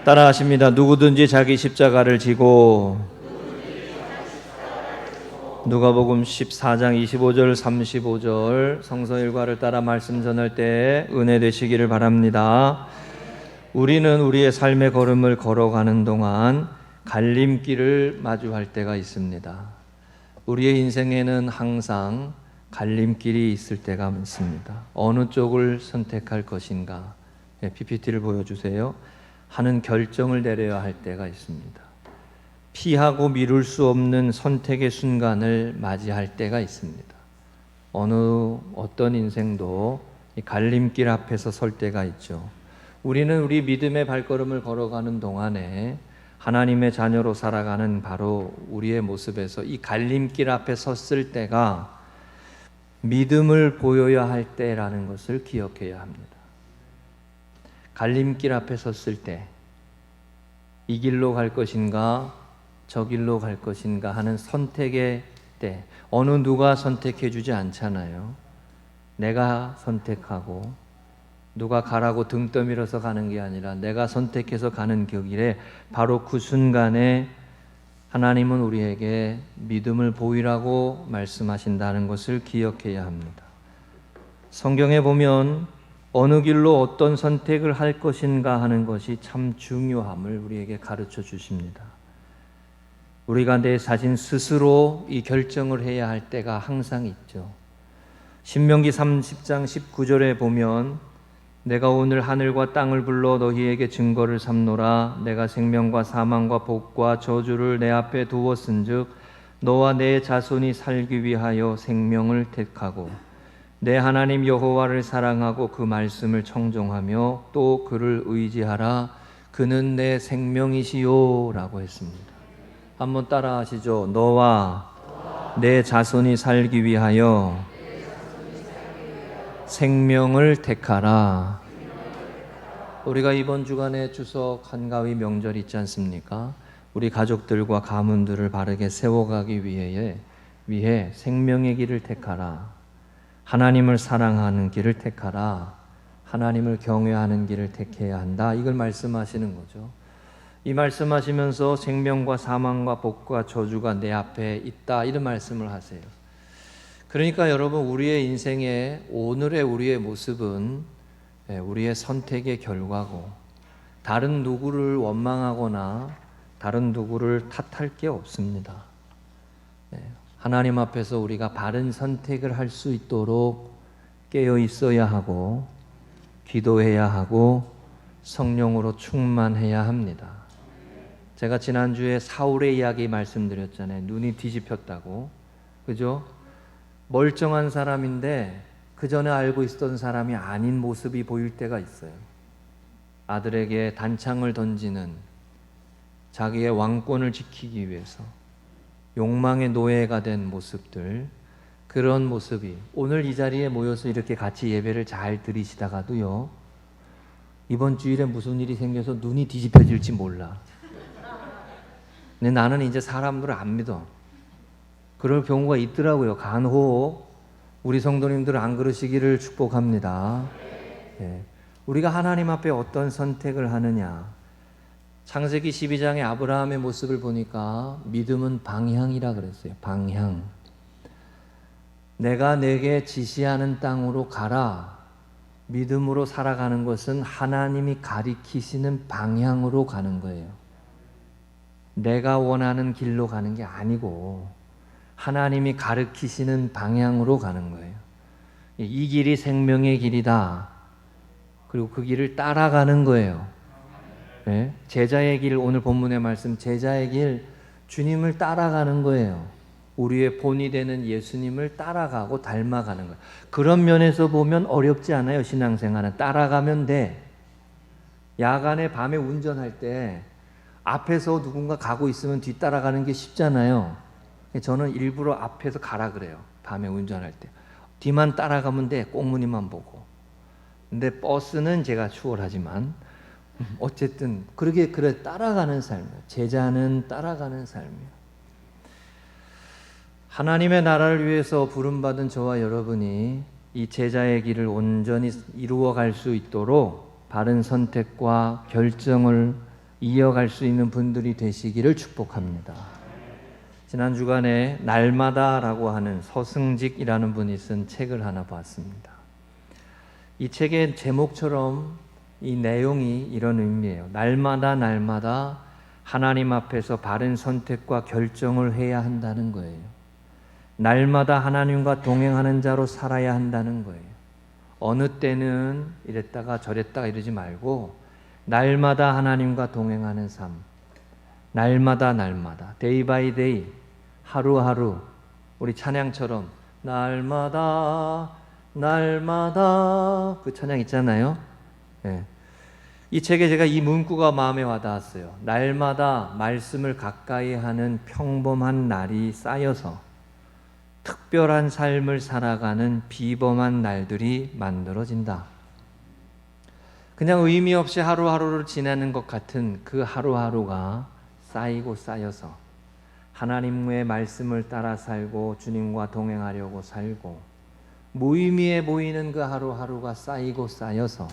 따라하십니다. 누구든지 자기 십자가를 지고. 누가복음 14장 25절 35절 성서 일과를 따라 말씀 전할 때 은혜 되시기를 바랍니다. 우리는 우리의 삶의 걸음을 걸어가는 동안 갈림길을 마주할 때가 있습니다. 우리의 인생에는 항상 갈림길이 있을 때가 있습니다. 어느 쪽을 선택할 것인가? PPT를 보여주세요. 하는 결정을 내려야 할 때가 있습니다. 피하고 미룰 수 없는 선택의 순간을 맞이할 때가 있습니다. 어떤 인생도 이 갈림길 앞에서 설 때가 있죠. 우리는 우리 믿음의 발걸음을 걸어가는 동안에 하나님의 자녀로 살아가는 바로 우리의 모습에서 이 갈림길 앞에 섰을 때가 믿음을 보여야 할 때라는 것을 기억해야 합니다. 갈림길 앞에 섰을 때 이 길로 갈 것인가 저 길로 갈 것인가 하는 선택의 때, 어느 누가 선택해 주지 않잖아요. 내가 선택하고 누가 가라고 등 떠밀어서 가는 게 아니라 내가 선택해서 가는 그 길에 바로 그 순간에 하나님은 우리에게 믿음을 보이라고 말씀하신다는 것을 기억해야 합니다. 성경에 보면 어느 길로 어떤 선택을 할 것인가 하는 것이 참 중요함을 우리에게 가르쳐 주십니다. 우리가 내 자신 스스로 이 결정을 해야 할 때가 항상 있죠. 신명기 30장 19절에 보면 내가 오늘 하늘과 땅을 불러 너희에게 증거를 삼노라. 내가 생명과 사망과 복과 저주를 내 앞에 두었은즉 너와 내 자손이 살기 위하여 생명을 택하고 내 하나님 여호와를 사랑하고 그 말씀을 청종하며 또 그를 의지하라. 그는 내 생명이시요 라고 했습니다. 한번 따라 하시죠. 너와 내 자손이 살기 위하여 생명을 택하라. 우리가 이번 주간에 추석 한가위 명절 있지 않습니까? 우리 가족들과 가문들을 바르게 세워가기 위해 생명의 길을 택하라. 하나님을 사랑하는 길을 택하라. 하나님을 경외하는 길을 택해야 한다. 이걸 말씀하시는 거죠. 이 말씀하시면서 생명과 사망과 복과 저주가 내 앞에 있다, 이런 말씀을 하세요. 그러니까 여러분, 우리의 인생의 오늘의 우리의 모습은 우리의 선택의 결과고, 다른 누구를 원망하거나 다른 누구를 탓할 게 없습니다. 하나님 앞에서 우리가 바른 선택을 할 수 있도록 깨어 있어야 하고 기도해야 하고 성령으로 충만해야 합니다. 제가 지난주에 사울의 이야기 말씀드렸잖아요. 눈이 뒤집혔다고. 그죠? 멀쩡한 사람인데 그 전에 알고 있었던 사람이 아닌 모습이 보일 때가 있어요. 아들에게 단창을 던지는, 자기의 왕권을 지키기 위해서 욕망의 노예가 된 모습들, 그런 모습이 오늘 이 자리에 모여서 이렇게 같이 예배를 잘 드리시다가도요, 이번 주일에 무슨 일이 생겨서 눈이 뒤집혀질지 몰라. 근데 나는 이제 사람들을 안 믿어. 그럴 경우가 있더라고요. 간혹 우리 성도님들 안 그러시기를 축복합니다. 우리가 하나님 앞에 어떤 선택을 하느냐. 창세기 12장의 아브라함의 모습을 보니까 믿음은 방향이라 그랬어요. 방향. 내가 내게 지시하는 땅으로 가라. 믿음으로 살아가는 것은 하나님이 가리키시는 방향으로 가는 거예요. 내가 원하는 길로 가는 게 아니고 하나님이 가리키시는 방향으로 가는 거예요. 이 길이 생명의 길이다. 그리고 그 길을 따라가는 거예요. 제자의 길, 오늘 본문의 말씀, 제자의 길, 주님을 따라가는 거예요. 우리의 본이 되는 예수님을 따라가고 닮아가는 거예요. 그런 면에서 보면 어렵지 않아요. 신앙생활은 따라가면 돼. 야간에 밤에 운전할 때 앞에서 누군가 가고 있으면 뒤따라가는 게 쉽잖아요. 저는 일부러 앞에서 가라 그래요. 밤에 운전할 때 뒤만 따라가면 돼. 꽁무니만 보고. 근데 버스는 제가 추월하지만 어쨌든 그래 따라가는 삶이에요. 제자는 따라가는 삶이에요. 하나님의 나라를 위해서 부름받은 저와 여러분이 이 제자의 길을 온전히 이루어갈 수 있도록 바른 선택과 결정을 이어갈 수 있는 분들이 되시기를 축복합니다. 지난 주간에 날마다라고 하는 서승직이라는 분이 쓴 책을 하나 봤습니다. 이 책의 제목처럼 이 내용이 이런 의미예요. 날마다 하나님 앞에서 바른 선택과 결정을 해야 한다는 거예요. 날마다 하나님과 동행하는 자로 살아야 한다는 거예요. 어느 때는 이랬다가 저랬다가 이러지 말고 날마다 하나님과 동행하는 삶, 날마다 데이 바이 데이, 하루하루, 우리 찬양처럼 날마다 그 찬양 있잖아요. 네. 이 책에 제가 이 문구가 마음에 와닿았어요. 날마다 말씀을 가까이 하는 평범한 날이 쌓여서 특별한 삶을 살아가는 비범한 날들이 만들어진다. 그냥 의미 없이 하루하루를 지내는 것 같은 그 하루하루가 쌓이고 쌓여서 하나님의 말씀을 따라 살고 주님과 동행하려고 살고 무의미해 보이는 그 하루하루가 쌓이고 쌓여서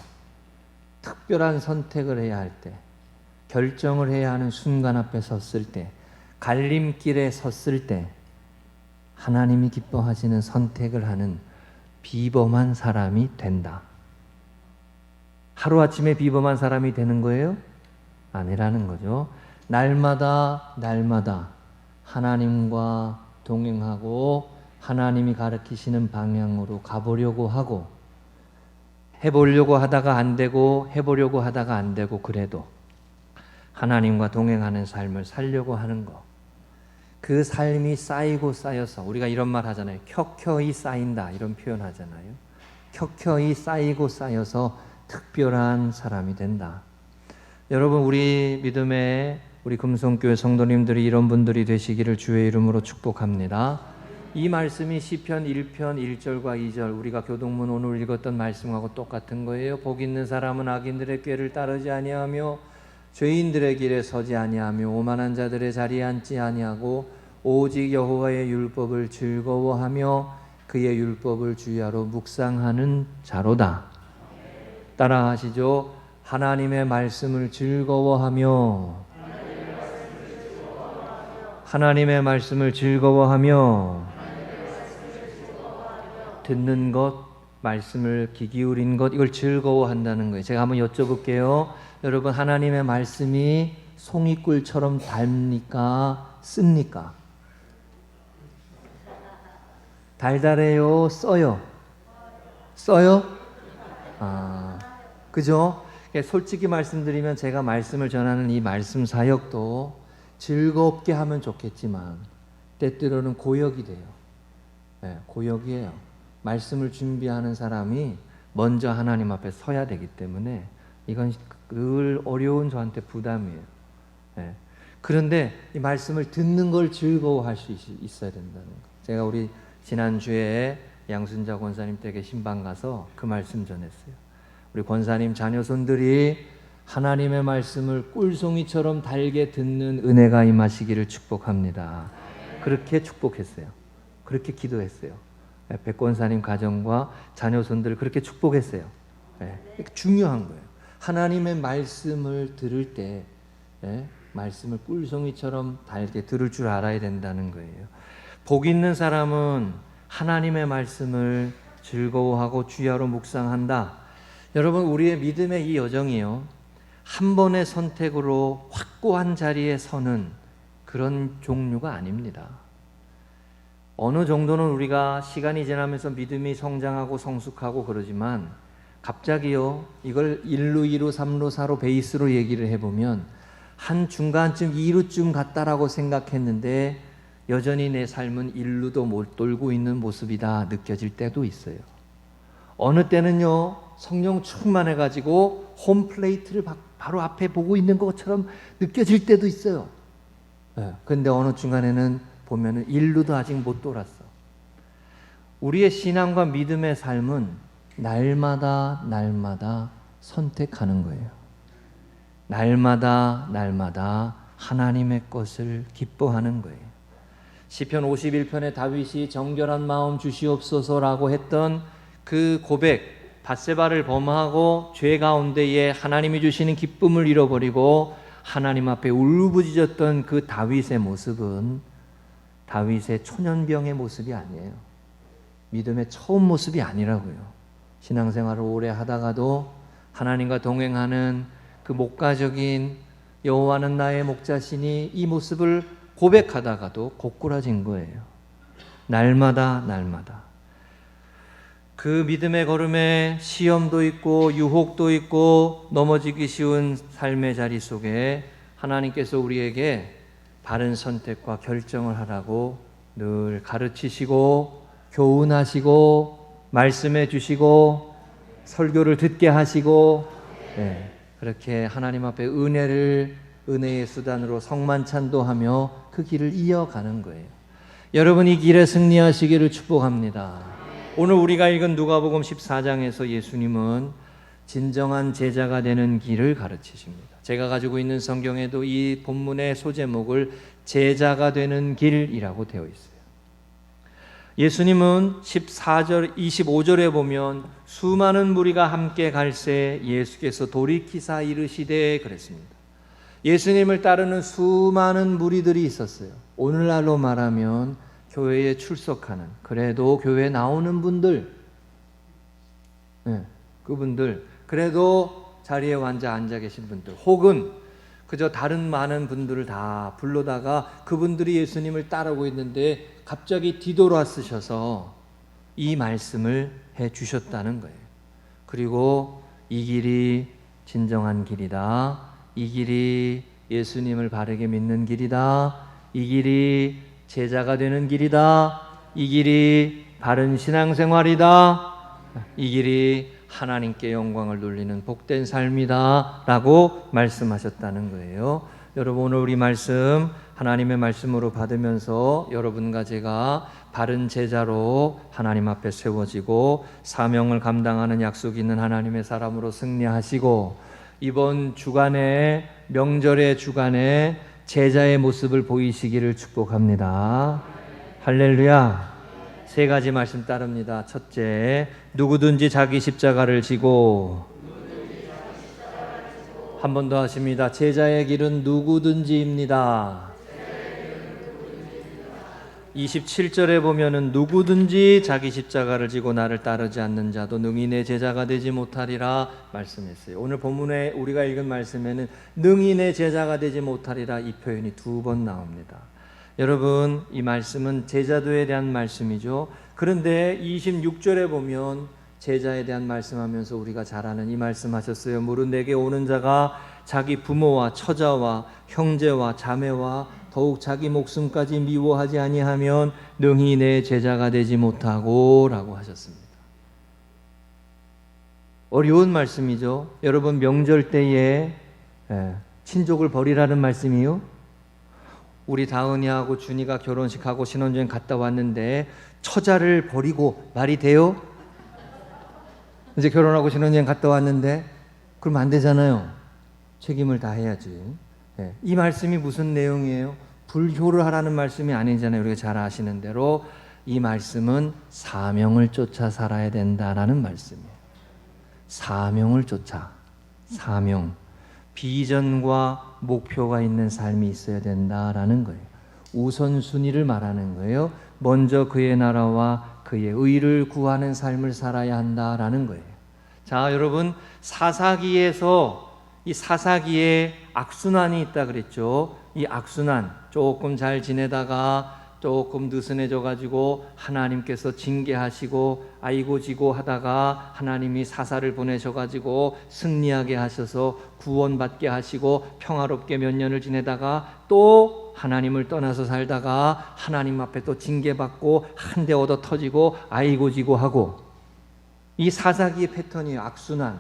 특별한 선택을 해야 할 때, 결정을 해야 하는 순간 앞에 섰을 때, 갈림길에 섰을 때 하나님이 기뻐하시는 선택을 하는 비범한 사람이 된다. 하루아침에 비범한 사람이 되는 거예요? 아니라는 거죠. 날마다 하나님과 동행하고 하나님이 가르치시는 방향으로 가보려고 하고 해보려고 하다가 안 되고 해보려고 하다가 안 되고 그래도 하나님과 동행하는 삶을 살려고 하는 것. 그 삶이 쌓이고 쌓여서 우리가 이런 말 하잖아요. 켜켜이 쌓인다 이런 표현 하잖아요. 켜켜이 쌓이고 쌓여서 특별한 사람이 된다. 여러분 우리 믿음의 우리 금송교회 성도님들이 이런 분들이 되시기를 주의 이름으로 축복합니다. 이 말씀이 시편 1편 1절과 2절 우리가 교동문 오늘 읽었던 말씀하고 똑같은 거예요. 복 있는 사람은 악인들의 꾀를 따르지 아니하며 죄인들의 길에 서지 아니하며 오만한 자들의 자리에 앉지 아니하고 오직 여호와의 율법을 즐거워하며 그의 율법을 주야로 묵상하는 자로다. 따라하시죠. 하나님의 말씀을 즐거워하며 하나님의 말씀을 즐거워하며 듣는 것, 말씀을 귀 기울인 것, 이걸 즐거워한다는 거예요. 제가 한번 여쭤볼게요. 여러분 하나님의 말씀이 송이꿀처럼 답니까? 씁니까? 달달해요? 써요? 써요? 그죠? 솔직히 말씀드리면 제가 말씀을 전하는 이 말씀 사역도 즐겁게 하면 좋겠지만 때때로는 고역이 돼요. 네, 고역이에요. 말씀을 준비하는 사람이 먼저 하나님 앞에 서야 되기 때문에 이건 늘 어려운 저한테 부담이에요. 네. 그런데 이 말씀을 듣는 걸 즐거워할 수 있어야 된다는 거. 제가 우리 지난주에 양순자 권사님 댁에 신방 가서 그 말씀 전했어요. 우리 권사님 자녀손들이 하나님의 말씀을 꿀송이처럼 달게 듣는 은혜가 임하시기를 축복합니다. 그렇게 축복했어요. 그렇게 기도했어요. 백권사님 가정과 자녀손들을 그렇게 축복했어요. 중요한 거예요. 하나님의 말씀을 들을 때 말씀을 꿀송이처럼 달게 들을 줄 알아야 된다는 거예요. 복 있는 사람은 하나님의 말씀을 즐거워하고 주야로 묵상한다. 여러분 우리의 믿음의 이 여정이요, 한 번의 선택으로 확고한 자리에 서는 그런 종류가 아닙니다. 어느 정도는 우리가 시간이 지나면서 믿음이 성장하고 성숙하고 그러지만 갑자기요, 이걸 1루, 2루, 3루, 4루 베이스로 얘기를 해보면 한 중간쯤 2루쯤 갔다라고 생각했는데 여전히 내 삶은 1루도 못 돌고 있는 모습이다 느껴질 때도 있어요. 어느 때는요, 성령 충만해가지고 홈플레이트를 바로 앞에 보고 있는 것처럼 느껴질 때도 있어요. 그런데 어느 중간에는 보면은 1루도 아직 못 돌았어. 우리의 신앙과 믿음의 삶은 날마다 선택하는 거예요. 날마다 하나님의 것을 기뻐하는 거예요. 시편 51편에 다윗이 정결한 마음 주시옵소서라고 했던 그 고백, 밧세바를 범하고 죄 가운데에 하나님이 주시는 기쁨을 잃어버리고 하나님 앞에 울부짖었던 그 다윗의 모습은 다윗의 초년병의 모습이 아니에요. 믿음의 처음 모습이 아니라고요. 신앙생활을 오래 하다가도 하나님과 동행하는 그 목가적인 여호와는 나의 목자시니 이 모습을 고백하다가도 고꾸라진 거예요. 날마다 그 믿음의 걸음에 시험도 있고 유혹도 있고 넘어지기 쉬운 삶의 자리 속에 하나님께서 우리에게 바른 선택과 결정을 하라고 늘 가르치시고 교훈하시고 말씀해 주시고 설교를 듣게 하시고, 네, 그렇게 하나님 앞에 은혜의 수단으로 성만찬도 하며 그 길을 이어가는 거예요. 여러분, 이 길에 승리하시기를 축복합니다. 오늘 우리가 읽은 누가복음 14장에서 예수님은 진정한 제자가 되는 길을 가르치십니다. 제가 가지고 있는 성경에도 이 본문의 소제목을 제자가 되는 길이라고 되어 있어요. 예수님은 25절에 보면 수많은 무리가 함께 갈새 예수께서 돌이키사 이르시되 그랬습니다. 예수님을 따르는 수많은 무리들이 있었어요. 오늘날로 말하면 교회에 출석하는, 그래도 교회에 나오는 분들, 그분들, 그래도 자리에 앉아 계신 분들, 혹은 그저 다른 많은 분들을 다 불러다가 그분들이 예수님을 따르고 있는데 갑자기 뒤돌아서셔서 이 말씀을 해 주셨다는 거예요. 그리고 이 길이 진정한 길이다. 이 길이 예수님을 바르게 믿는 길이다. 이 길이 제자가 되는 길이다. 이 길이 바른 신앙생활이다. 이 길이 하나님께 영광을 돌리는 복된 삶이다 라고 말씀하셨다는 거예요. 여러분, 오늘 우리 말씀 하나님의 말씀으로 받으면서 여러분과 제가 바른 제자로 하나님 앞에 세워지고 사명을 감당하는 약속 있는 하나님의 사람으로 승리하시고, 이번 주간에, 명절의 주간에 제자의 모습을 보이시기를 축복합니다. 할렐루야. 세 가지 말씀 따릅니다. 첫째, 누구든지 자기 십자가를 지고, 한 번 더 하십니다. 제자의 길은 누구든지입니다. 27절에 보면은 누구든지 자기 십자가를 지고 나를 따르지 않는 자도 능히 내 제자가 되지 못하리라 말씀했어요. 오늘 본문에 우리가 읽은 말씀에는 능히 내 제자가 되지 못하리라 이 표현이 2번 나옵니다. 여러분, 이 말씀은 제자도에 대한 말씀이죠. 그런데 26절에 보면 제자에 대한 말씀하면서 우리가 잘 아는 이 말씀하셨어요. 무릇 내게 오는 자가 자기 부모와 처자와 형제와 자매와 더욱 자기 목숨까지 미워하지 아니하면 능히 내 제자가 되지 못하고 라고 하셨습니다. 어려운 말씀이죠. 여러분, 명절 때에 친족을 버리라는 말씀이요. 우리 다은이하고 준이가 결혼식하고 신혼여행 갔다 왔는데 처자를 버리고 말이 돼요? 이제 결혼하고 신혼여행 갔다 왔는데 그러면 안 되잖아요. 책임을 다해야지. 이 말씀이 무슨 내용이에요? 불효를 하라는 말씀이 아니잖아요. 우리가 잘 아시는 대로 이 말씀은 사명을 쫓아 살아야 된다라는 말씀이에요. 사명을 쫓아, 사명, 비전과 목표가 있는 삶이 있어야 된다라는 거예요. 우선순위를 말하는 거예요. 먼저 그의 나라와 그의 의를 구하는 삶을 살아야 한다라는 거예요. 자, 여러분, 사사기에서 이 사사기에 악순환이 있다 그랬죠. 이 악순환, 조금 잘 지내다가 조금 느슨해져 가지고 하나님께서 징계하시고 아이고 지고 하다가 하나님이 사사를 보내셔 가지고 승리하게 하셔서 구원받게 하시고 평화롭게 몇 년을 지내다가 또 하나님을 떠나서 살다가 하나님 앞에 또 징계받고 한 대 얻어 터지고 아이고 지고 하고, 이 사사기의 패턴이에요. 악순환.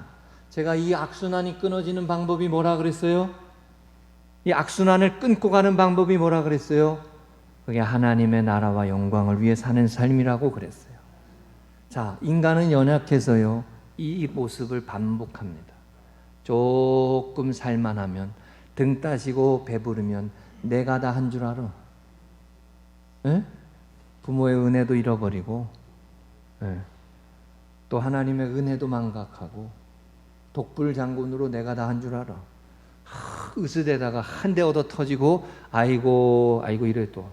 제가 이 악순환이 끊어지는 방법이 뭐라 그랬어요? 이 악순환을 끊고 가는 방법이 뭐라 그랬어요? 그게 하나님의 나라와 영광을 위해 사는 삶이라고 그랬어요. 자, 인간은 연약해서요, 이 모습을 반복합니다. 조금 살만하면, 등 따시고 배부르면 내가 다 한 줄 알아. 에? 부모의 은혜도 잃어버리고, 또 하나님의 은혜도 망각하고, 독불장군으로 내가 다 한 줄 알아. 으스대다가 한 대 얻어 터지고 아이고 이래 또.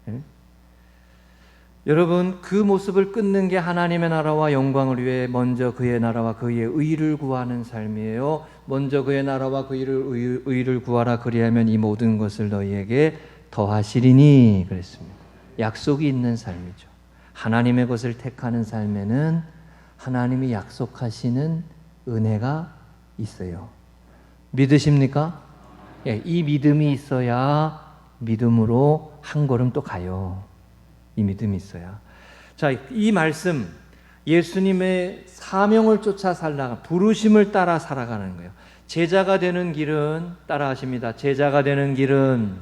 예? 여러분, 그 모습을 끊는 게 하나님의 나라와 영광을 위해 먼저 그의 나라와 그의 의를 구하는 삶이에요. 먼저 그의 나라와 그의 의를 구하라. 그리하면 이 모든 것을 너희에게 더하시리니 그랬습니다. 약속이 있는 삶이죠. 하나님의 것을 택하는 삶에는 하나님이 약속하시는 은혜가 있어요. 믿으십니까? 예, 이 믿음이 있어야 믿음으로 한 걸음 또 가요. 이 믿음이 있어야. 자, 이 말씀, 예수님의 사명을 쫓아 살다가 부르심을 따라 살아가는 거예요. 제자가 되는 길은 따라하십니다. 제자가 되는 길은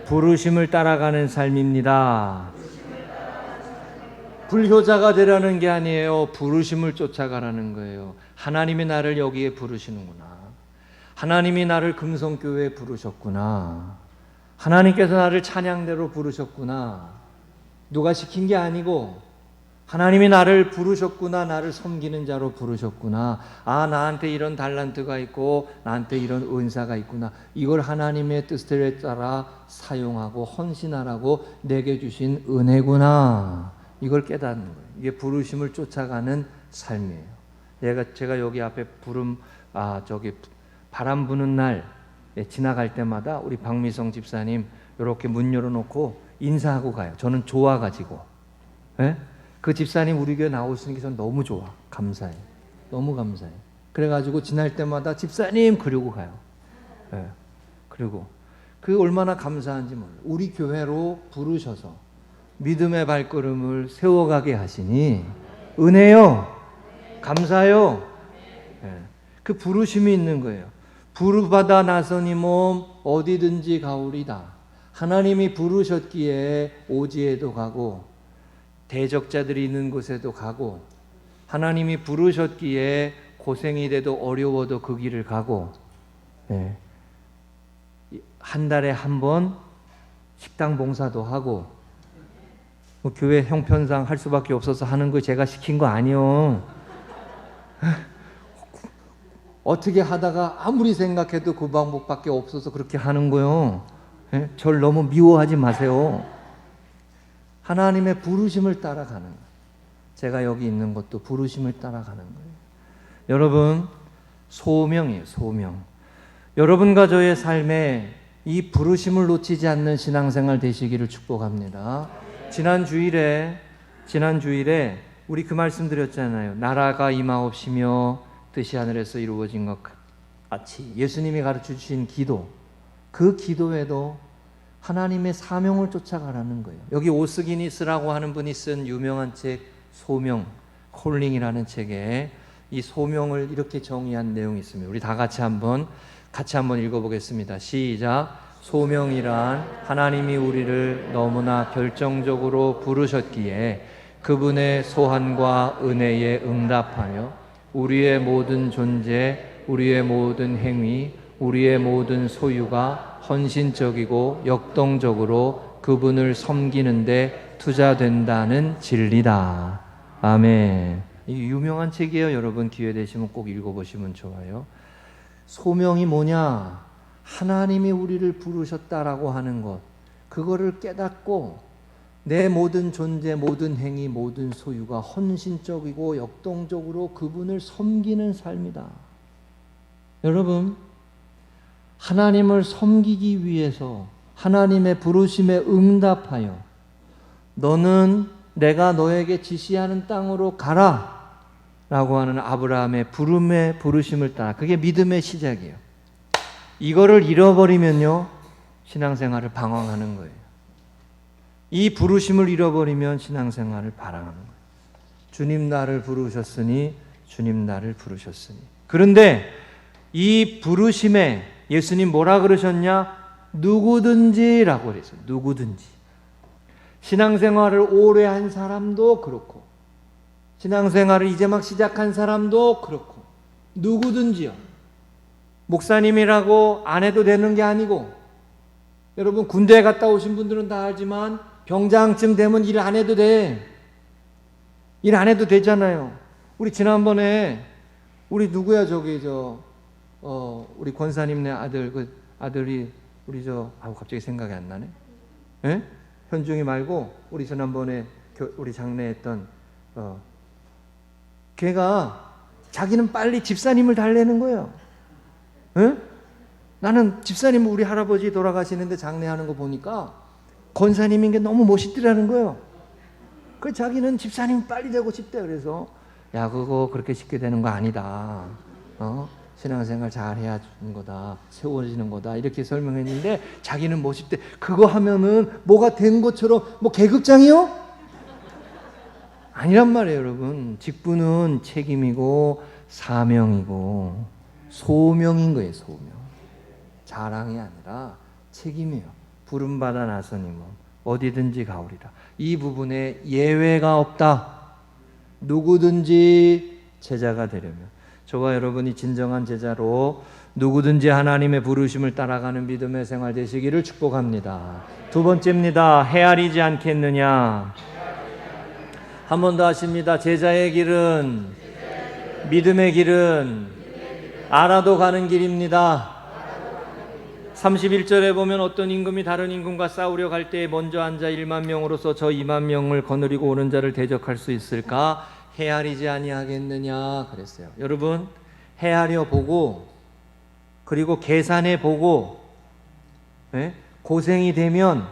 부르심을 따라가는 삶입니다. 불효자가 되라는 게 아니에요. 부르심을 쫓아가라는 거예요. 하나님이 나를 여기에 부르시는구나. 하나님이 나를 금성교회에 부르셨구나. 하나님께서 나를 찬양대로 부르셨구나. 누가 시킨 게 아니고 하나님이 나를 부르셨구나. 나를 섬기는 자로 부르셨구나. 아, 나한테 이런 달란트가 있고 나한테 이런 은사가 있구나. 이걸 하나님의 뜻에 따라 사용하고 헌신하라고 내게 주신 은혜구나. 이걸 깨닫는 거예요. 이게 부르심을 쫓아가는 삶이에요. 제가 여기 앞에 바람 부는 날 지나갈 때마다 우리 박미성 집사님 이렇게 문 열어놓고 인사하고 가요. 저는 좋아가지고. 예? 그 집사님 우리 교회 나오시는 게 저는 너무 좋아. 감사해요. 너무 감사해요. 그래가지고 지날 때마다 집사님 그러고 가요. 예. 그리고 그 얼마나 감사한지 몰라요. 우리 교회로 부르셔서 믿음의 발걸음을 세워가게 하시니 은혜요. 감사요. 예. 그 부르심이 있는 거예요. 부르받아 나서니 몸 어디든지 가오리다. 하나님이 부르셨기에 오지에도 가고 대적자들이 있는 곳에도 가고 하나님이 부르셨기에 고생이 돼도 어려워도 그 길을 가고 네. 한 달에 한 번 식당 봉사도 하고 뭐 교회 형편상 할 수밖에 없어서 하는 거 제가 시킨 거 아니요. 어떻게 하다가 아무리 생각해도 그 방법밖에 없어서 그렇게 하는 거요. 예? 절 너무 미워하지 마세요. 하나님의 부르심을 따라가는 거예요. 제가 여기 있는 것도 부르심을 따라가는 거예요. 여러분, 소명이에요. 소명. 여러분과 저의 삶에 이 부르심을 놓치지 않는 신앙생활 되시기를 축복합니다. 지난 주일에 우리 그 말씀 드렸잖아요. 나라가 임하옵시며 뜻이 하늘에서 이루어진 것 같이 예수님이 가르쳐 주신 기도, 그 기도에도 하나님의 사명을 쫓아가라는 거예요. 여기 오스기니스라고 하는 분이 쓴 유명한 책 소명, 콜링이라는 책에 이 소명을 이렇게 정의한 내용이 있습니다. 우리 다 같이 한번 읽어보겠습니다. 시작. 소명이란 하나님이 우리를 너무나 결정적으로 부르셨기에 그분의 소한과 은혜에 응답하며 우리의 모든 존재, 우리의 모든 행위, 우리의 모든 소유가 헌신적이고 역동적으로 그분을 섬기는데 투자된다는 진리다. 아멘. 이 유명한 책이에요. 여러분 기회 되시면 꼭 읽어보시면 좋아요. 소명이 뭐냐? 하나님이 우리를 부르셨다라고 하는 것, 그거를 깨닫고 내 모든 존재, 모든 행위, 모든 소유가 헌신적이고 역동적으로 그분을 섬기는 삶이다. 여러분, 하나님을 섬기기 위해서 하나님의 부르심에 응답하여 너는 내가 너에게 지시하는 땅으로 가라 라고 하는 아브라함의 부르심을 따라, 그게 믿음의 시작이에요. 이거를 잃어버리면요, 신앙생활을 방황하는 거예요. 이 부르심을 잃어버리면 신앙생활을 방황하는 거예요. 주님 나를 부르셨으니, 주님 나를 부르셨으니. 그런데 이 부르심에 예수님 뭐라 그러셨냐? 누구든지라고 그랬어요. 누구든지. 신앙생활을 오래 한 사람도 그렇고, 신앙생활을 이제 막 시작한 사람도 그렇고, 누구든지요. 목사님이라고 안 해도 되는 게 아니고, 여러분 군대에 갔다 오신 분들은 다 알지만 병장쯤 되면 일 안 해도 돼. 일 안 해도 되잖아요. 우리 지난번에 우리 누구야 우리 권사님네 아들 그 아들이 우리 갑자기 생각이 안 나네. 예? 현중이 말고 우리 지난번에 우리 장례했던 걔가 자기는 빨리 집사님을 달래는 거예요. 예? 나는 집사님 우리 할아버지 돌아가시는데 장례하는 거 보니까 권사님인 게 너무 멋있더라는 거예요. 그 자기는 집사님 빨리 되고 싶대. 그래서 야 그거 그렇게 쉽게 되는 거 아니다. 신앙생활 잘 해야 하는 거다. 세워지는 거다. 이렇게 설명했는데 자기는 멋있대. 그거 하면은 뭐가 된 것처럼 뭐 계급장이요? 아니란 말이에요, 여러분. 직분은 책임이고 사명이고 소명인 거예요, 소명. 자랑이 아니라 책임이에요. 부름받아 나서님은 어디든지 가오리라. 이 부분에 예외가 없다. 누구든지 제자가 되려면 저와 여러분이 진정한 제자로 누구든지 하나님의 부르심을 따라가는 믿음의 생활 되시기를 축복합니다. 두 번째입니다. 헤아리지 않겠느냐. 한 번 더 하십니다. 제자의 길은 믿음의 길은 알아도 가는 길입니다. 31절에 보면 어떤 임금이 다른 임금과 싸우려 갈 때에 먼저 앉아 1만 명으로서 저 2만 명을 거느리고 오는 자를 대적할 수 있을까? 헤아리지 아니하겠느냐 그랬어요. 여러분 헤아려 보고 그리고 계산해 보고 고생이 되면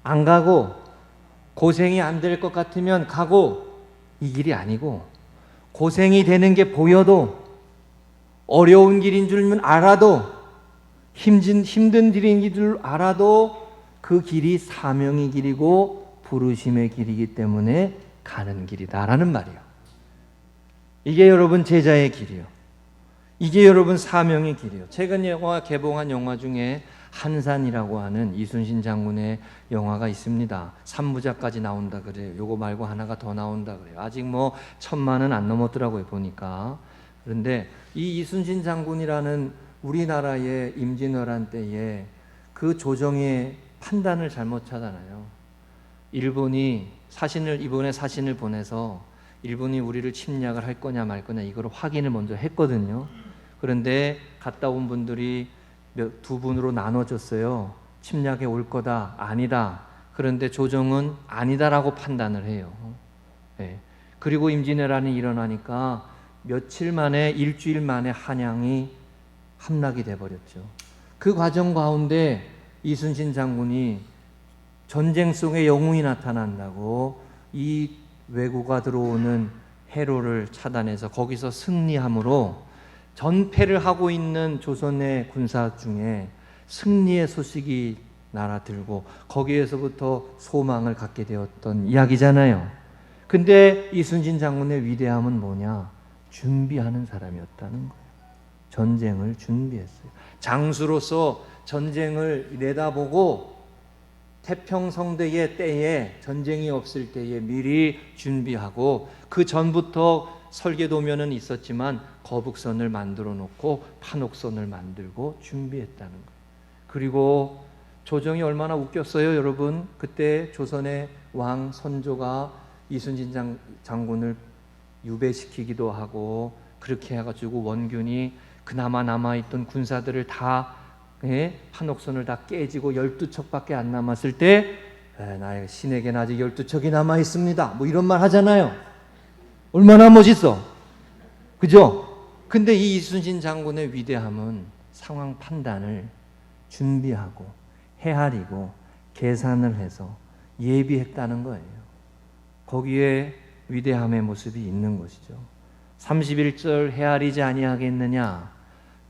안 가고 고생이 안 될 것 같으면 가고 이 길이 아니고 고생이 되는 게 보여도 어려운 길인 줄 알아도 힘든 길인 줄 알아도 그 길이 사명의 길이고 부르심의 길이기 때문에 가는 길이다라는 말이에요. 이게 여러분 제자의 길이요. 이게 여러분 사명의 길이요. 최근 개봉한 영화 중에 한산이라고 하는 이순신 장군의 영화가 있습니다. 3부작까지 나온다 그래요. 요거 말고 하나가 더 나온다 그래요. 아직 뭐 1000만은 안 넘었더라고요 보니까. 그런데 이 이순신 장군이라는 우리나라의 임진왜란 때에 그 조정의 판단을 잘못하잖아요. 일본이 이번에 사신을 보내서 일본이 우리를 침략을 할 거냐 말 거냐 이걸 확인을 먼저 했거든요. 그런데 갔다 온 분들이 두 분으로 나눠졌어요. 침략해 올 거다, 아니다. 그런데 조정은 아니다라고 판단을 해요. 네. 그리고 임진왜란이 일어나니까 며칠 만에 일주일 만에 한양이 함락이 돼버렸죠. 그 과정 가운데 이순신 장군이 전쟁 속에 영웅이 나타난다고 이 왜구가 들어오는 해로를 차단해서 거기서 승리함으로 전패를 하고 있는 조선의 군사 중에 승리의 소식이 날아들고 거기에서부터 소망을 갖게 되었던 이야기잖아요. 근데 이순신 장군의 위대함은 뭐냐? 준비하는 사람이었다는 거예요. 전쟁을 준비했어요. 장수로서 전쟁을 내다보고 태평성대의 때에 전쟁이 없을 때에 미리 준비하고 그 전부터 설계도면은 있었지만 거북선을 만들어 놓고 판옥선을 만들고 준비했다는 거예요. 그리고 조정이 얼마나 웃겼어요, 여러분. 그때 조선의 왕 선조가 이순신 장군을 유배시키기도 하고 그렇게 해가지고 원균이 그나마 남아있던 군사들을 다 판옥선을 다 깨지고 12척밖에 안 남았을 때 나의 신에게는 아직 12척이 남아있습니다. 뭐 이런 말 하잖아요. 얼마나 멋있어. 그죠? 근데 이 이순신 장군의 위대함은 상황 판단을 준비하고 헤아리고 계산을 해서 예비했다는 거예요. 거기에 위대함의 모습이 있는 것이죠. 31절 헤아리지 아니하겠느냐,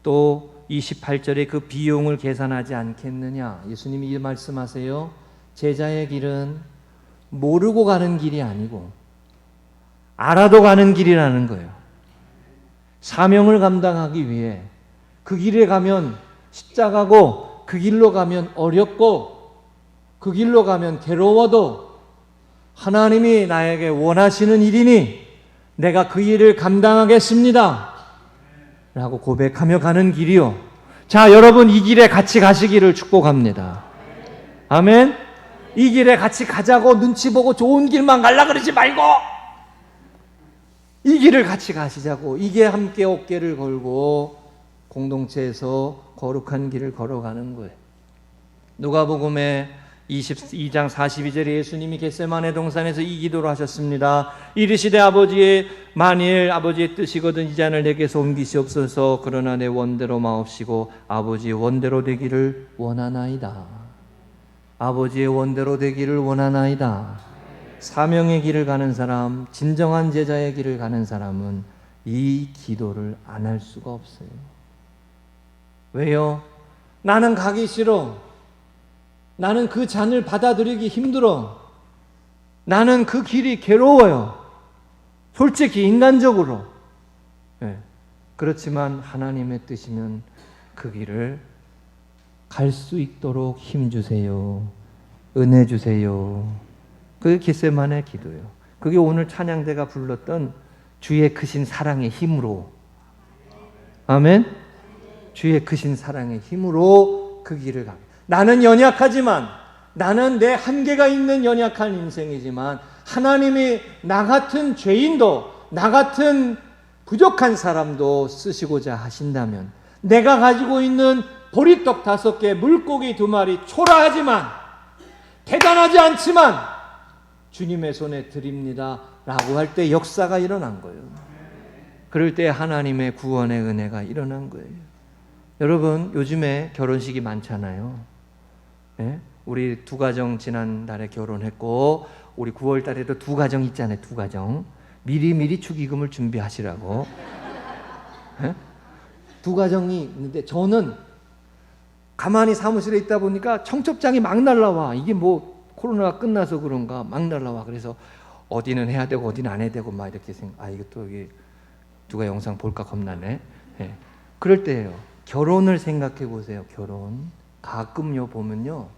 또 28절에 그 비용을 계산하지 않겠느냐. 예수님이 이 말씀하세요. 제자의 길은 모르고 가는 길이 아니고 알아도 가는 길이라는 거예요. 사명을 감당하기 위해 그 길에 가면 십자가고 그 길로 가면 어렵고 그 길로 가면 괴로워도 하나님이 나에게 원하시는 일이니 내가 그 일을 감당하겠습니다 라고 고백하며 가는 길이요. 자, 여러분 이 길에 같이 가시기를 축복합니다. 아멘. 이 길에 같이 가자고 눈치 보고 좋은 길만 가려고 그러지 말고 이 길을 같이 가시자고. 이게 함께 어깨를 걸고 공동체에서 거룩한 길을 걸어가는 거예요. 누가복음의 22장 42절에 예수님이 겟세마네 동산에서 이 기도를 하셨습니다. 이르시되 아버지의 만일 아버지의 뜻이거든 이 잔을 내게서 옮기시옵소서. 그러나 내 원대로 마옵시고 아버지의 원대로 되기를 원하나이다. 아버지의 원대로 되기를 원하나이다. 사명의 길을 가는 사람, 진정한 제자의 길을 가는 사람은 이 기도를 안 할 수가 없어요. 왜요? 나는 가기 싫어. 나는 그 잔을 받아들이기 힘들어. 나는 그 길이 괴로워요. 솔직히 인간적으로. 네. 그렇지만 하나님의 뜻이면 그 길을 갈 수 있도록 힘 주세요. 은혜 주세요. 그게 겟세마네 기도예요. 그게 오늘 찬양대가 불렀던 주의 크신 사랑의 힘으로. 아멘. 주의 크신 사랑의 힘으로 그 길을 가게. 나는 연약하지만, 나는 내 한계가 있는 연약한 인생이지만 하나님이 나 같은 죄인도, 나 같은 부족한 사람도 쓰시고자 하신다면, 내가 가지고 있는 보리떡 5개, 물고기 2마리, 초라하지만 대단하지 않지만 주님의 손에 드립니다 라고 할 때 역사가 일어난 거예요. 그럴 때 하나님의 구원의 은혜가 일어난 거예요. 여러분, 요즘에 결혼식이 많잖아요. 네? 우리 2가정 지난달에 결혼했고, 우리 9월 달에도 2가정 있잖아요. 2가정 미리미리 축의금을 준비하시라고. 네? 2가정이 있는데 저는 가만히 사무실에 있다 보니까 청첩장이 막 날라와. 이게 뭐 코로나가 끝나서 그런가 막 날라와. 그래서 어디는 해야 되고 어디는 안 해야 되고 막 이렇게 이것도 여기 누가 영상 볼까 겁나네. 네. 그럴 때예요. 결혼을 생각해 보세요. 결혼. 가끔요 보면요,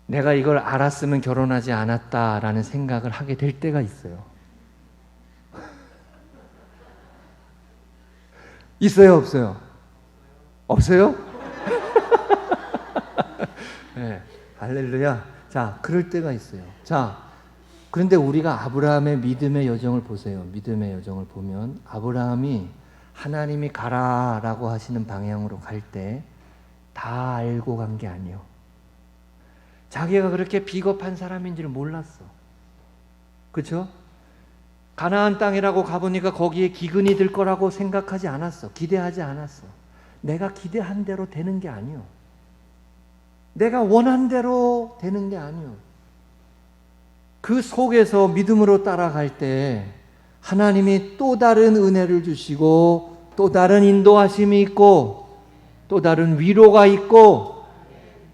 내가 이걸 알았으면 결혼하지 않았다라는 생각을 하게 될 때가 있어요. 있어요, 없어요? 없어요? 네, 할렐루야. 자, 그럴 때가 있어요. 자, 그런데 우리가 아브라함의 믿음의 여정을 보세요. 믿음의 여정을 보면 아브라함이 하나님이 가라라고 하시는 방향으로 갈 때 다 알고 간 게 아니에요. 자기가 그렇게 비겁한 사람인 줄 몰랐어. 그렇죠? 가나안 땅이라고 가보니까 거기에 기근이 들 거라고 생각하지 않았어. 기대하지 않았어. 내가 기대한 대로 되는 게 아니요. 내가 원한 대로 되는 게 아니요. 그 속에서 믿음으로 따라갈 때 하나님이 또 다른 은혜를 주시고 또 다른 인도하심이 있고 또 다른 위로가 있고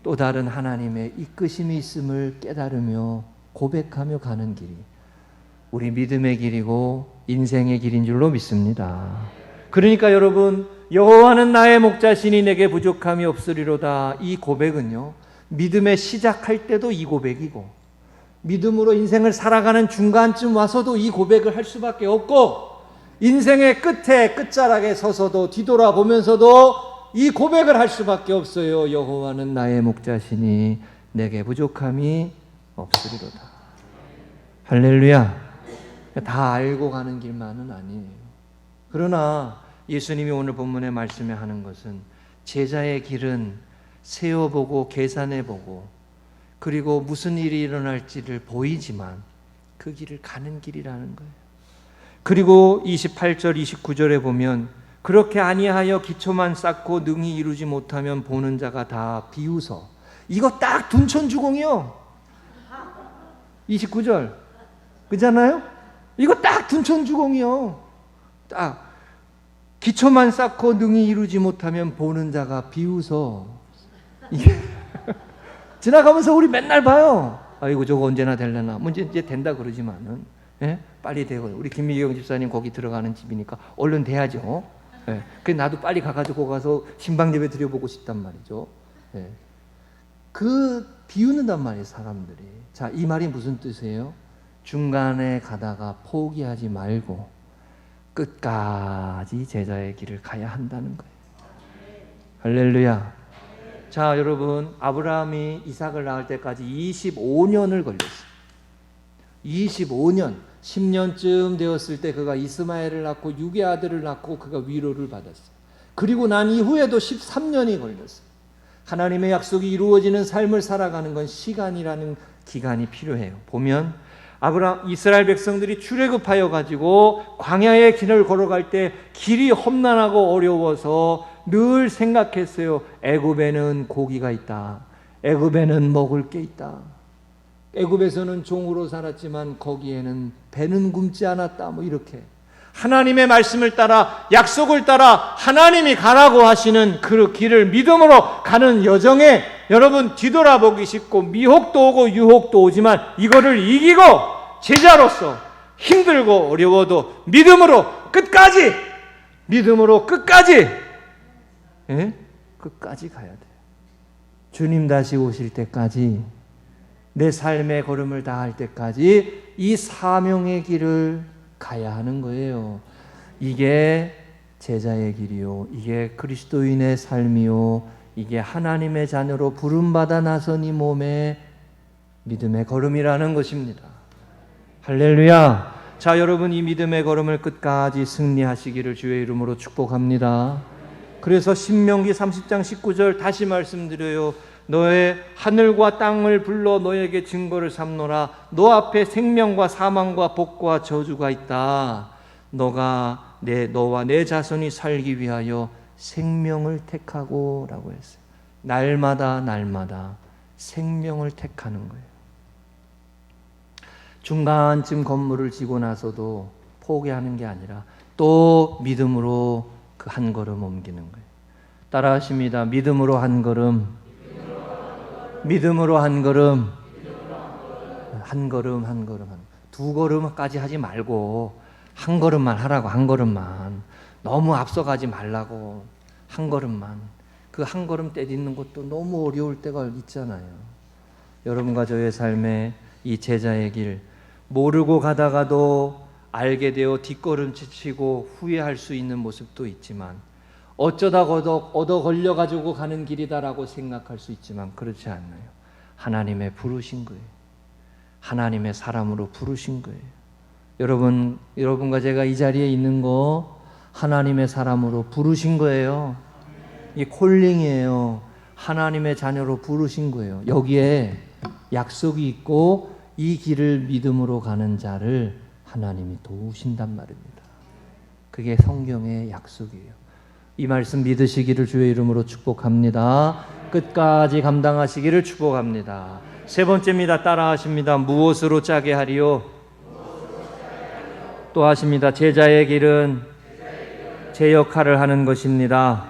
또 다른 하나님의 이끄심이 있음을 깨달으며 고백하며 가는 길이 우리 믿음의 길이고 인생의 길인 줄로 믿습니다. 그러니까 여러분, 여호와는 나의 목자시니 내게 부족함이 없으리로다. 이 고백은요, 믿음의 시작할 때도 이 고백이고 믿음으로 인생을 살아가는 중간쯤 와서도 이 고백을 할 수밖에 없고 인생의 끝에 끝자락에 서서도 뒤돌아보면서도 이 고백을 할 수밖에 없어요. 여호와는 나의 목자시니 내게 부족함이 없으리로다. 할렐루야. 다 알고 가는 길만은 아니에요. 그러나 예수님이 오늘 본문에 말씀해 하는 것은 제자의 길은 세어보고 계산해보고 그리고 무슨 일이 일어날지를 보이지만 그 길을 가는 길이라는 거예요. 그리고 28절 29절에 보면 그렇게 아니하여 기초만 쌓고 능히 이루지 못하면 보는 자가 다 비웃어. 이거 딱 둔촌주공이요. 29절 그잖아요? 이거 딱 둔촌주공이요. 딱 기초만 쌓고 능히 이루지 못하면 보는 자가 비웃어. 이게 지나가면서 우리 맨날 봐요. 아이고 저거 언제나 되려나. 뭐 이제 된다 그러지만은 예? 빨리 되고 우리 김미경 집사님 거기 들어가는 집이니까 얼른 돼야죠. 예. 그래 나도 빨리 가가지고 가서 신방 예배 드려보고 싶단 말이죠. 예. 그 비웃는단 말이에요 사람들이. 자, 이 말이 무슨 뜻이에요? 중간에 가다가 포기하지 말고 끝까지 제자의 길을 가야 한다는 거예요. 할렐루야. 자, 여러분, 아브라함이 이삭을 낳을 때까지 25년을 걸렸어요. 25년, 10년쯤 되었을 때 그가 이스마엘을 낳고 6의 아들을 낳고 그가 위로를 받았어요. 그리고 난 이후에도 13년이 걸렸어요. 하나님의 약속이 이루어지는 삶을 살아가는 건 시간이라는 기간이 필요해요. 보면 이스라엘 백성들이 출애굽하여 가지고 광야의 길을 걸어갈 때 길이 험난하고 어려워서 늘 생각했어요. 애굽에는 고기가 있다. 애굽에는 먹을 게 있다. 애굽에서는 종으로 살았지만 거기에는 배는 굶지 않았다. 뭐 이렇게 하나님의 말씀을 따라 약속을 따라 하나님이 가라고 하시는 그 길을 믿음으로 가는 여정에 여러분 뒤돌아보기 쉽고 미혹도 오고 유혹도 오지만 이거를 이기고 제자로서 힘들고 어려워도 믿음으로 끝까지 끝까지 가야 돼요. 주님 다시 오실 때까지 내 삶의 걸음을 다할 때까지 이 사명의 길을 가야 하는 거예요. 이게 제자의 길이요, 이게 그리스도인의 삶이요, 이게 하나님의 자녀로 부름받아 나선 이 몸의 믿음의 걸음이라는 것입니다. 할렐루야. 자, 여러분 이 믿음의 걸음을 끝까지 승리하시기를 주의 이름으로 축복합니다. 그래서 신명기 30장 19절 다시 말씀드려요. 너의 하늘과 땅을 불러 너에게 증거를 삼노라. 너 앞에 생명과 사망과 복과 저주가 있다. 너와 내 자손이 살기 위하여 생명을 택하고 라고 했어요. 날마다 생명을 택하는 거예요. 중간쯤 건물을 지고 나서도 포기하는 게 아니라 또 믿음으로 그 한 걸음 옮기는 거예요. 따라하십니다. 믿음으로 한 걸음, 믿음으로 한 걸음, 한 걸음, 두 걸음까지 하지 말고 한 걸음만 하라고. 한 걸음만, 너무 앞서가지 말라고. 한 걸음만. 그 한 걸음 떼딛는 것도 너무 어려울 때가 있잖아요. 여러분과 저의 삶에 이 제자의 길, 모르고 가다가도 알게 되어 뒷걸음치고 후회할 수 있는 모습도 있지만 어쩌다 얻어 걸려가지고 가는 길이다라고 생각할 수 있지만 그렇지 않나요? 하나님의 부르신 거예요. 하나님의 사람으로 부르신 거예요. 여러분과 제가 이 자리에 있는 거 하나님의 사람으로 부르신 거예요. 이 콜링이에요. 하나님의 자녀로 부르신 거예요. 여기에 약속이 있고 이 길을 믿음으로 가는 자를 하나님이 도우신단 말입니다. 그게 성경의 약속이에요. 이 말씀 믿으시기를 주의 이름으로 축복합니다. 끝까지 감당하시기를 축복합니다. 세 번째입니다. 따라하십니다. 무엇으로 짜게 하리요? 또 하십니다. 제자의 길은 제 역할을 하는 것입니다.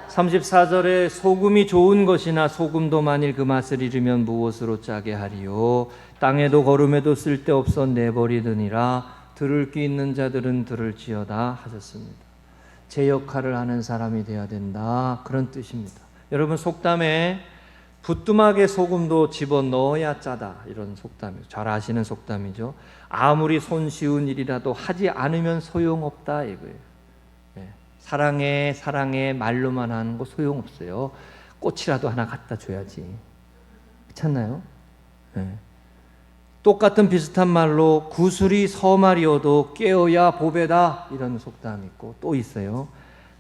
34절에 소금이 좋은 것이나 소금도 만일 그 맛을 잃으면 무엇으로 짜게 하리요? 땅에도 거름에도 쓸데없어 내버리더니라. 들을 귀 있는 자들은 들을지어다 하셨습니다. 제 역할을 하는 사람이 되어야 된다, 그런 뜻입니다. 여러분 속담에 부뚜막에 소금도 집어넣어야 짜다, 이런 속담이죠. 잘 아시는 속담이죠. 아무리 손쉬운 일이라도 하지 않으면 소용없다 이거예요. 사랑해 말로만 하는 거 소용없어요. 꽃이라도 하나 갖다 줘야지. 그렇잖아요? 똑같은 비슷한 말로 구슬이 서말이어도 깨어야 보배다, 이런 속담이 있고 또 있어요.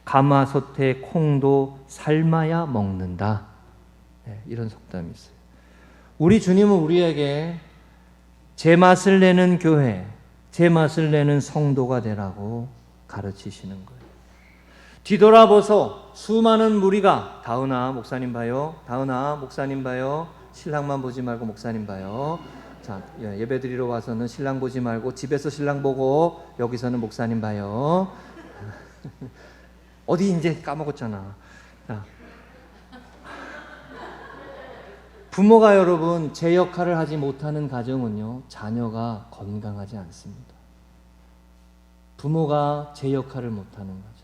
가마솥에 콩도 삶아야 먹는다, 이런 속담이 있어요. 우리 주님은 우리에게 제맛을 내는 교회, 제맛을 내는 성도가 되라고 가르치시는 거예요. 뒤돌아보서 수많은 무리가 다은아 목사님 봐요, 다은아 목사님 봐요, 신랑만 보지 말고 목사님 봐요. 자, 예배 드리러 와서는 신랑 보지 말고 집에서 신랑 보고 여기서는 목사님 봐요. 어디 이제 까먹었잖아. 자, 부모가 여러분 제 역할을 하지 못하는 가정은요, 자녀가 건강하지 않습니다. 부모가 제 역할을 못하는 거죠.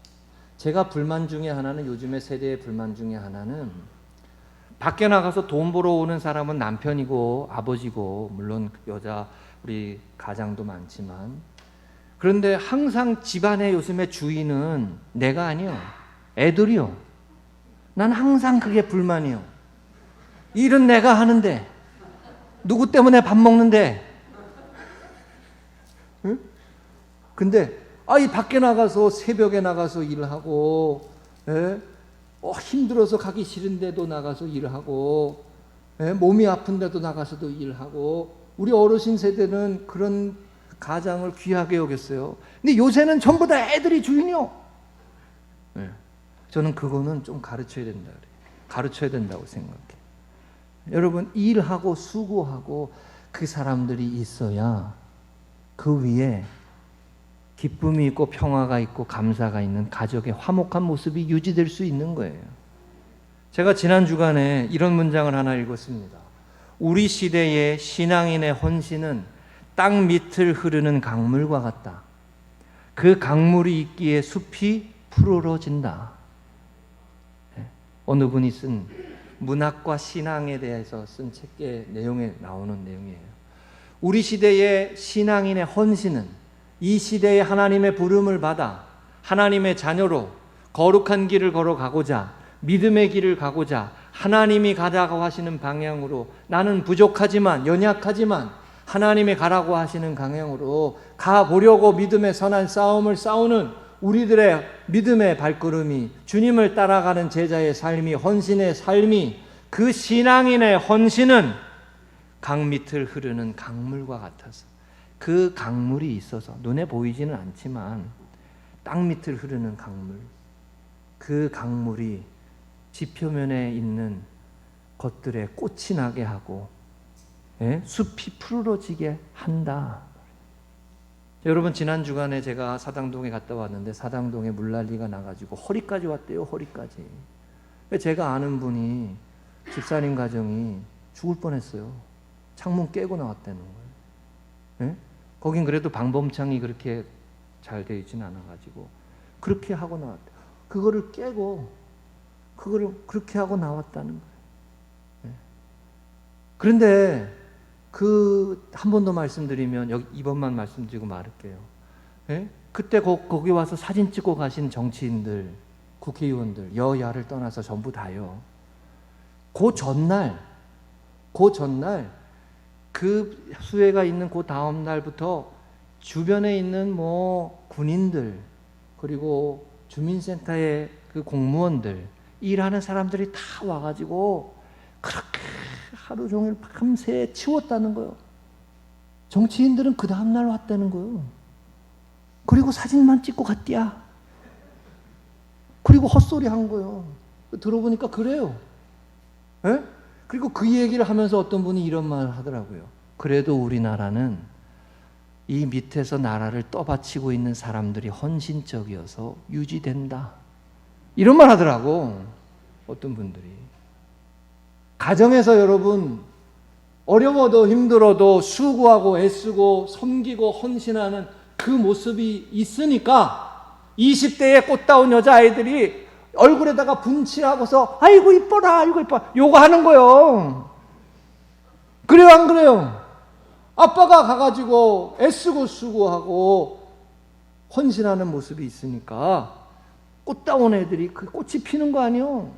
제가 불만 중에 하나는, 요즘의 세대의 불만 중에 하나는, 밖에 나가서 돈 벌어 오는 사람은 남편이고 아버지고, 물론 여자 우리 가장도 많지만, 그런데 항상 집안의 요즘의 주인은 내가 아니요, 애들이요. 난 항상 그게 불만이요. 일은 내가 하는데, 누구 때문에 밥 먹는데, 근데 이 밖에 나가서 새벽에 나가서 일하고, 예? 힘들어서 가기 싫은데도 나가서 일하고, 예? 몸이 아픈데도 나가서도 일하고, 우리 어르신 세대는 그런 가장을 귀하게 여겼어요. 근데 요새는 전부 다 애들이 주인이요. 예. 저는 그거는 좀 가르쳐야 된다 그래요. 가르쳐야 된다고 생각해요. 여러분, 일하고 수고하고 그 사람들이 있어야 그 위에 기쁨이 있고 평화가 있고 감사가 있는 가족의 화목한 모습이 유지될 수 있는 거예요. 제가 지난 주간에 이런 문장을 하나 읽었습니다. 우리 시대의 신앙인의 헌신은 땅 밑을 흐르는 강물과 같다. 그 강물이 있기에 숲이 푸르러진다. 어느 분이 쓴 문학과 신앙에 대해서 쓴 책의 내용에 나오는 내용이에요. 우리 시대의 신앙인의 헌신은 이 시대에 하나님의 부름을 받아 하나님의 자녀로 거룩한 길을 걸어가고자, 믿음의 길을 가고자 하나님이 가자고 하시는 방향으로, 나는 부족하지만 연약하지만 하나님이 가라고 하시는 방향으로 가보려고 믿음의 선한 싸움을 싸우는 우리들의 믿음의 발걸음이, 주님을 따라가는 제자의 삶이, 헌신의 삶이, 그 신앙인의 헌신은 강 밑을 흐르는 강물과 같아서, 그 강물이 있어서 눈에 보이지는 않지만 땅 밑을 흐르는 강물, 그 강물이 지표면에 있는 것들에 꽃이 나게 하고, 예? 숲이 푸르러지게 한다. 여러분, 지난 주간에 제가 사당동에 갔다 왔는데 사당동에 물난리가 나가지고 허리까지 왔대요. 허리까지. 제가 아는 분이, 집사님 가정이 죽을 뻔했어요. 창문 깨고 나왔다는 거예요. 예? 거긴 그래도 방범창이 그렇게 잘 되어 있진 않아가지고 그렇게 하고 나왔대요. 그거를 깨고 그거를 그렇게 하고 나왔다는 거예요. 예. 그런데 한 번 더 말씀드리면, 여기 이번만 말씀드리고 말할게요. 예? 그때 거기 와서 사진 찍고 가신 정치인들, 국회의원들, 여야를 떠나서 전부 다요. 그 전날 그 수혜가 있는 그 다음 날부터 주변에 있는 군인들, 그리고 주민센터의 그 공무원들, 일하는 사람들이 다 와가지고 그렇게 하루 종일 밤새 치웠다는 거예요. 정치인들은 그 다음날 왔다는 거예요. 그리고 사진만 찍고 갔디야. 그리고 헛소리 한 거예요. 들어보니까 그래요. 에? 그리고 그 얘기를 하면서 어떤 분이 이런 말을 하더라고요. 그래도 우리나라는 이 밑에서 나라를 떠받치고 있는 사람들이 헌신적이어서 유지된다. 이런 말 하더라고. 어떤 분들이. 가정에서 여러분, 어려워도 힘들어도 수고하고 애쓰고 섬기고 헌신하는 그 모습이 있으니까 20대의 꽃다운 여자아이들이 얼굴에다가 분칠하고서 아이고 이뻐라, 아이고 이뻐, 요거 하는 거요. 그래요, 안 그래요? 아빠가 가가지고 애쓰고 수고하고 헌신하는 모습이 있으니까 꽃다운 애들이 그 꽃이 피는 거 아니요?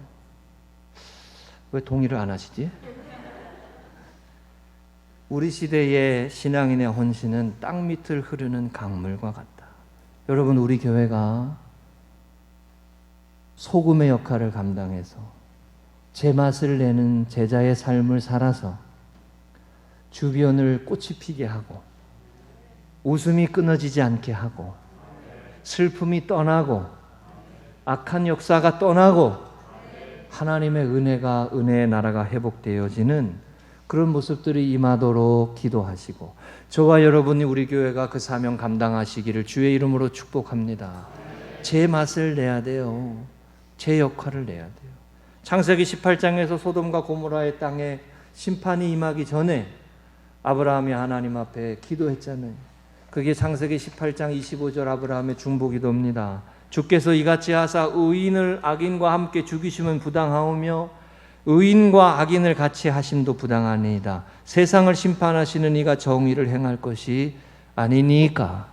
왜 동의를 안 하시지? 우리 시대의 신앙인의 헌신은 땅 밑을 흐르는 강물과 같다. 여러분, 우리 교회가 소금의 역할을 감당해서 제맛을 내는 제자의 삶을 살아서 주변을 꽃이 피게 하고 웃음이 끊어지지 않게 하고 슬픔이 떠나고 악한 역사가 떠나고 하나님의 은혜의 나라가 회복되어지는 그런 모습들이 임하도록 기도하시고, 저와 여러분이 우리 교회가 그 사명 감당하시기를 주의 이름으로 축복합니다. 제 맛을 내야 돼요. 제 역할을 내야 돼요. 창세기 18장에서 소돔과 고모라의 땅에 심판이 임하기 전에 아브라함이 하나님 앞에 기도했잖아요. 그게 창세기 18장 25절 아브라함의 중보기도입니다. 주께서 이같이 하사 의인을 악인과 함께 죽이시면 부당하오며 의인과 악인을 같이 하심도 부당하니이다. 세상을 심판하시는 이가 정의를 행할 것이 아니니까.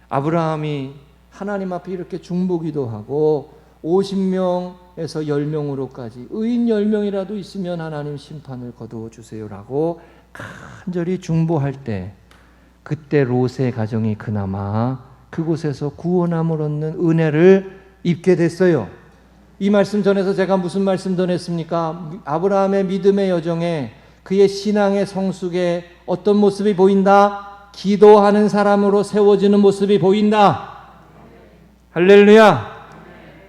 아브라함이 하나님 앞에 이렇게 중보기도하고 50명에서 10명으로까지 의인 10명이라도 있으면 하나님 심판을 거두어 주세요라고 간절히 중보할 때, 그때 롯의 가정이 그나마 그곳에서 구원함을 얻는 은혜를 입게 됐어요. 이 말씀 전에서 제가 무슨 말씀 전했습니까? 아브라함의 믿음의 여정에 그의 신앙의 성숙에 어떤 모습이 보인다? 기도하는 사람으로 세워지는 모습이 보인다. 할렐루야.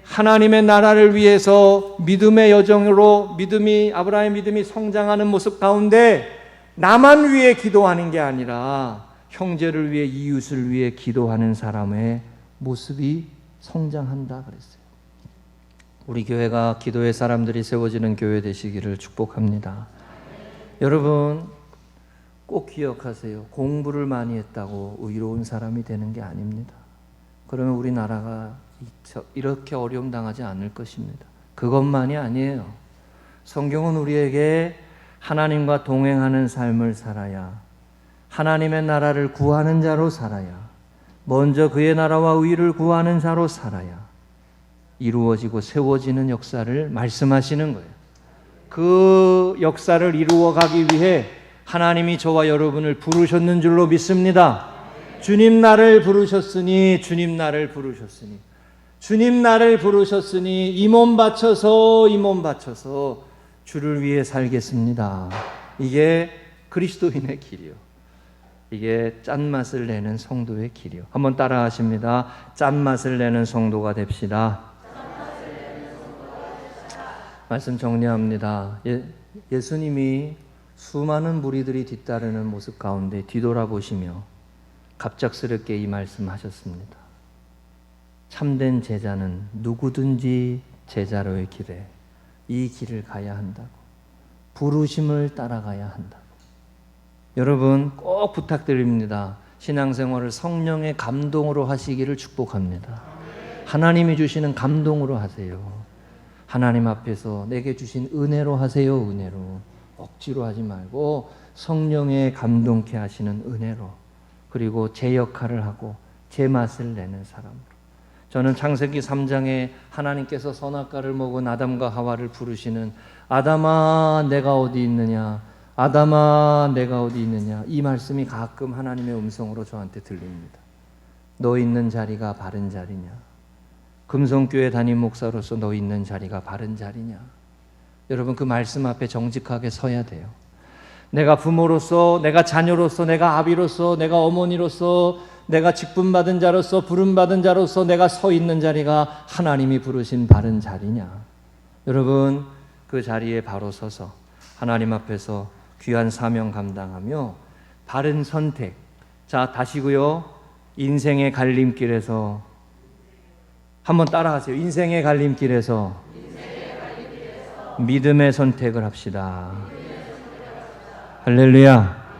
하나님의 나라를 위해서 믿음의 여정으로 아브라함의 믿음이 성장하는 모습 가운데 나만 위해 기도하는 게 아니라 형제를 위해 이웃을 위해 기도하는 사람의 모습이 성장한다 그랬어요. 우리 교회가 기도의 사람들이 세워지는 교회 되시기를 축복합니다. 여러분 꼭 기억하세요. 공부를 많이 했다고 의로운 사람이 되는 게 아닙니다. 그러면 우리나라가 이렇게 어려움 당하지 않을 것입니다. 그것만이 아니에요. 성경은 우리에게 하나님과 동행하는 삶을 살아야, 하나님의 나라를 구하는 자로 살아야, 먼저 그의 나라와 의를 구하는 자로 살아야 이루어지고 세워지는 역사를 말씀하시는 거예요. 그 역사를 이루어가기 위해 하나님이 저와 여러분을 부르셨는 줄로 믿습니다. 주님 나를 부르셨으니 이 몸 바쳐서 주를 위해 살겠습니다. 이게 그리스도인의 길이요. 이게 짠맛을 내는 성도의 길이요. 한번 따라 하십니다. 짠맛을 내는 성도가 됩시다. 말씀 정리합니다. 예수님이 수많은 무리들이 뒤따르는 모습 가운데 뒤돌아보시며 갑작스럽게 이 말씀하셨습니다. 참된 제자는 누구든지 제자로의 길에 이 길을 가야 한다고, 부르심을 따라가야 한다고. 여러분 꼭 부탁드립니다. 신앙생활을 성령의 감동으로 하시기를 축복합니다. 하나님이 주시는 감동으로 하세요. 하나님 앞에서 내게 주신 은혜로 하세요. 은혜로. 억지로 하지 말고 성령의 감동케 하시는 은혜로, 그리고 제 역할을 하고 제 맛을 내는 사람으로. 저는 창세기 3장에 하나님께서 선악과를 먹은 아담과 하와를 부르시는 아담아 내가 어디 있느냐, 아담아 내가 어디 있느냐, 이 말씀이 가끔 하나님의 음성으로 저한테 들립니다. 너 있는 자리가 바른 자리냐, 금성교회 담임 목사로서 너 있는 자리가 바른 자리냐. 여러분 그 말씀 앞에 정직하게 서야 돼요. 내가 부모로서, 내가 자녀로서, 내가 아비로서, 내가 어머니로서, 내가 직분받은 자로서, 부름받은 자로서 내가 서 있는 자리가 하나님이 부르신 바른 자리냐. 여러분 그 자리에 바로 서서 하나님 앞에서 귀한 사명 감당하며 바른 선택. 자 다시고요. 인생의 갈림길에서 한번 따라하세요. 인생의 갈림길에서 믿음의 선택을 합시다. 할렐루야.